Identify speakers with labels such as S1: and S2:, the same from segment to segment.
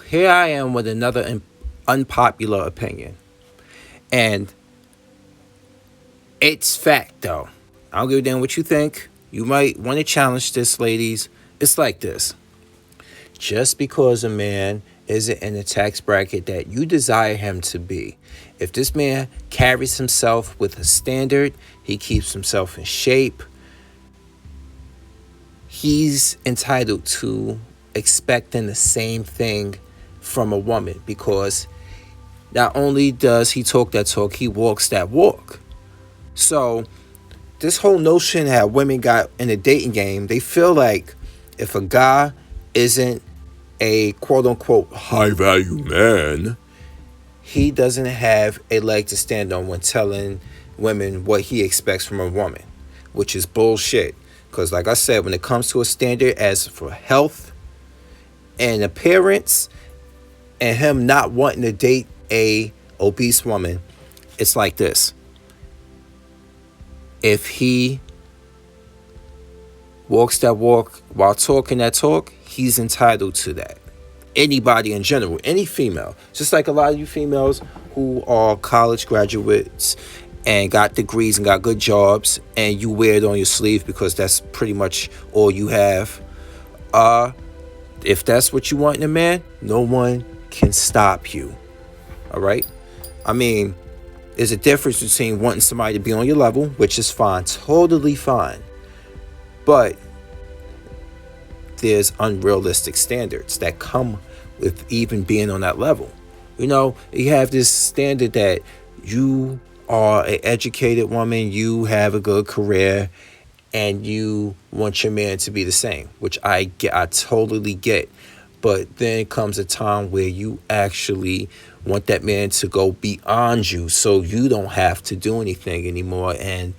S1: here I am with another unpopular opinion. And it's fact, though. I don't give a damn what you think. You might want to challenge this, ladies. It's like this. Just because a man isn't in the tax bracket that you desire him to be, if this man carries himself with a standard, he keeps himself in shape, he's entitled to expecting the same thing from a woman, because not only does he talk that talk, he walks that walk. So this whole notion that women got in the dating game, they feel like if a guy isn't a quote unquote high value man, he doesn't have a leg to stand on when telling women what he expects from a woman, which is bullshit. Because like I said, when it comes to a standard as for health and appearance, and him not wanting to date a obese woman, it's like this. If he walks that walk while talking that talk, he's entitled to that. Anybody in general, any female, just like a lot of you females who are college graduates and got degrees and got good jobs, and you wear it on your sleeve because that's pretty much all you have. If that's what you want in a man, no one can stop you. All right? I mean, there's a difference between wanting somebody to be on your level, which is fine, totally fine. But there's unrealistic standards that come with even being on that level. You have this standard that you are an educated woman, you have a good career, and you want your man to be the same, which I totally get. But then comes a time where you actually want that man to go beyond you so you don't have to do anything anymore. And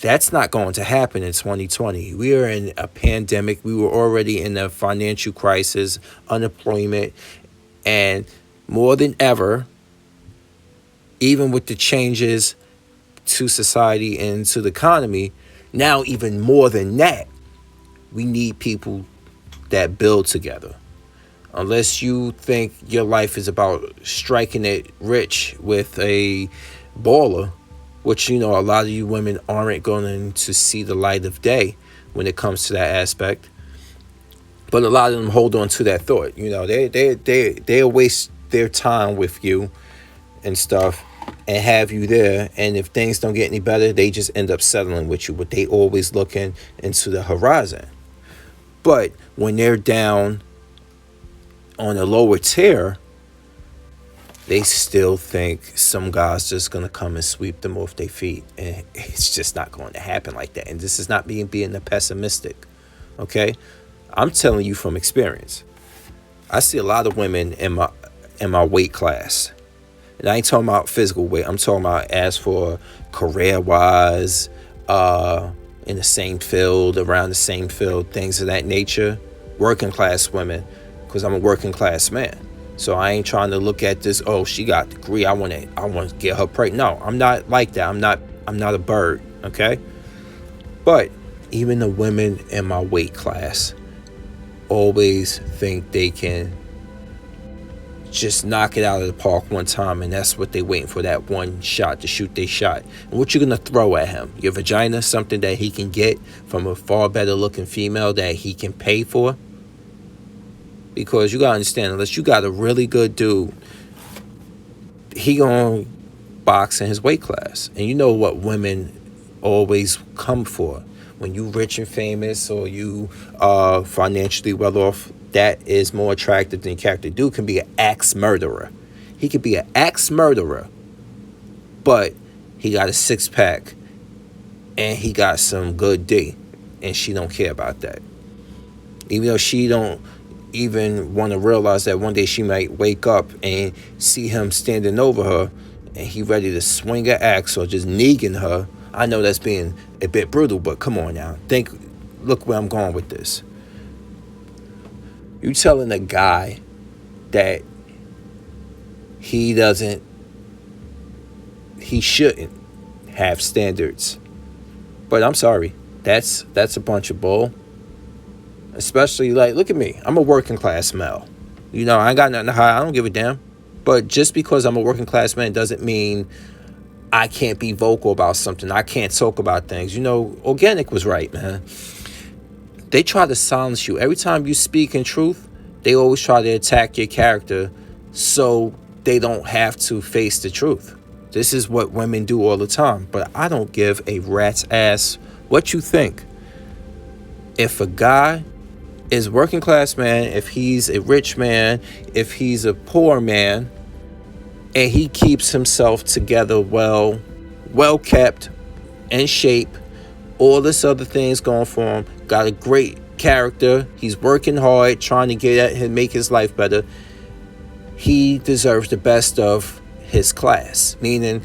S1: that's not going to happen in 2020. We are in a pandemic. We were already in a financial crisis, unemployment, and more than ever, even with the changes to society and to the economy, now even more than that, we need people that build together. Unless you think your life is about striking it rich with a baller, which, a lot of you women aren't going to see the light of day when it comes to that aspect. But a lot of them hold on to that thought. They'll waste their time with you and stuff and have you there. And if things don't get any better, they just end up settling with you. But they always looking into the horizon. But when they're down on a lower tier, they still think some guy's just going to come and sweep them off their feet. And it's just not going to happen like that. And this is not being the pessimistic. Okay? I'm telling you from experience. I see a lot of women in my weight class. And I ain't talking about physical weight. I'm talking about as for career-wise, in the same field, around the same field, things of that nature. Working class women, because I'm a working class man. So I ain't trying to look at this, oh, she got a degree, I want to get her pregnant. No, I'm not like that. I'm not a bird, okay? But even the women in my weight class always think they can just knock it out of the park one time, and that's what they waiting for, that one shot to shoot their shot. And what you gonna throw at him? Your vagina, something that he can get from a far better looking female that he can pay for? Because you gotta understand, unless you got a really good dude, he gonna box in his weight class. And you know what women always come for. When you rich and famous, or you are financially well off, that is more attractive than your character. Dude can be an axe murderer. He could be an axe murderer, but he got a six-pack and he got some good D, and she don't care about that. Even though she don't even want to realize that one day she might wake up and see him standing over her and he ready to swing an axe or just negging her. I know that's being a bit brutal, but come on now. Look where I'm going with this. You telling a guy that he shouldn't have standards. But I'm sorry, that's a bunch of bull. Especially, like, look at me. I'm a working class male. I ain't got nothing to hide. I don't give a damn. But just because I'm a working class man doesn't mean I can't be vocal about something. I can't talk about things. Organic was right, man. They try to silence you. Every time you speak in truth, they always try to attack your character so they don't have to face the truth. This is what women do all the time. But I don't give a rat's ass what you think. If a guy is working class man, if he's a rich man, if he's a poor man, and he keeps himself together well kept, in shape, all this other things going for him, got a great character, he's working hard, trying to get at him, make his life better, he deserves the best of his class. Meaning,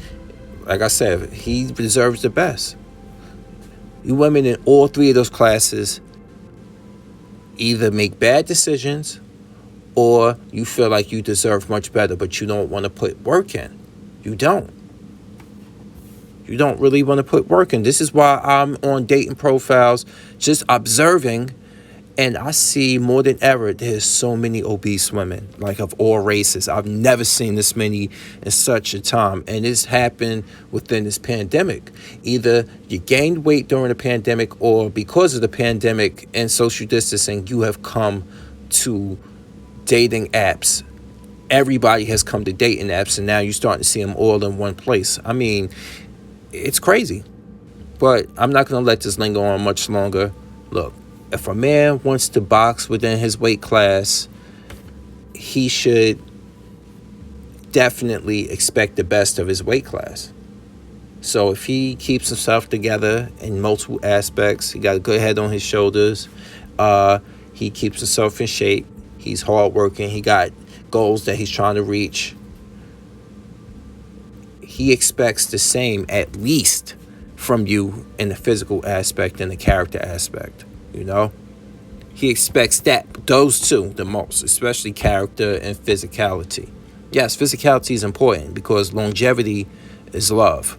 S1: like I said, he deserves the best. You women in all three of those classes either make bad decisions or you feel like you deserve much better, but you don't want to put work in. You don't. You don't really want to put work in. This is why I'm on dating profiles, just observing, and I see more than ever, there's so many obese women, like of all races. I've never seen this many in such a time. And it's happened within this pandemic. Either you gained weight during the pandemic, or because of the pandemic and social distancing, you have come to dating apps. Everybody has come to dating apps, and now you're starting to see them all in one place. I mean, it's crazy. But I'm not going to let this linger on much longer. Look, if a man wants to box within his weight class, he should definitely expect the best of his weight class. So if he keeps himself together in multiple aspects, he got a good head on his shoulders, he keeps himself in shape, he's hardworking, he got goals that he's trying to reach, he expects the same, at least, from you in the physical aspect and the character aspect. He expects those two the most, especially character and physicality. Yes, physicality is important because longevity is love.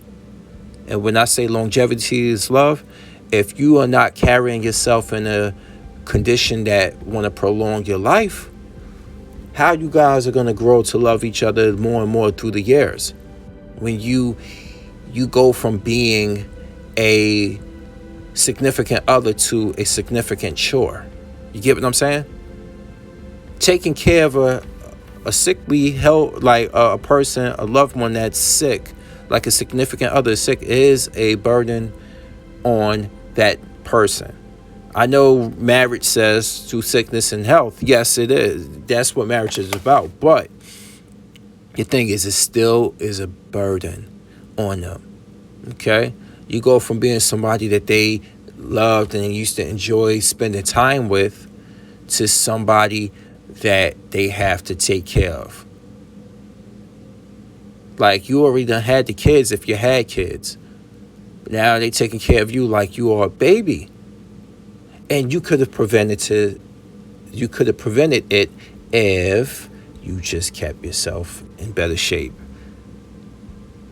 S1: And when I say longevity is love, if you are not carrying yourself in a condition that want to prolong your life, how you guys are going to grow to love each other more and more through the years? When you go from being a significant other to a significant chore. You get what I'm saying? Taking care of a sickly health, like a person, a loved one that's sick, like a significant other is sick, is a burden on that person. I know marriage says through sickness and health. Yes, it is. That's what marriage is about. But the thing is, it still is a burden on them. Okay? You go from being somebody that they loved and used to enjoy spending time with to somebody that they have to take care of. Like, you already done had the kids if you had kids. Now they taking care of you like you are a baby. And you could have prevented it if you just kept yourself in better shape.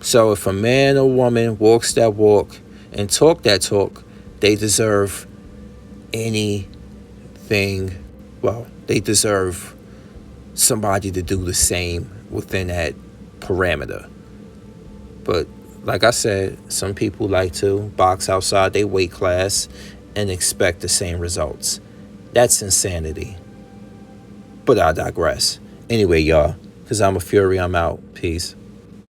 S1: So if a man or woman walks that walk and talk that talk, they deserve anything. Well, they deserve somebody to do the same within that parameter. But like I said, some people like to box outside their weight class and expect the same results. That's insanity. But I digress. Anyway, y'all, because I'm a fury, I'm out. Peace.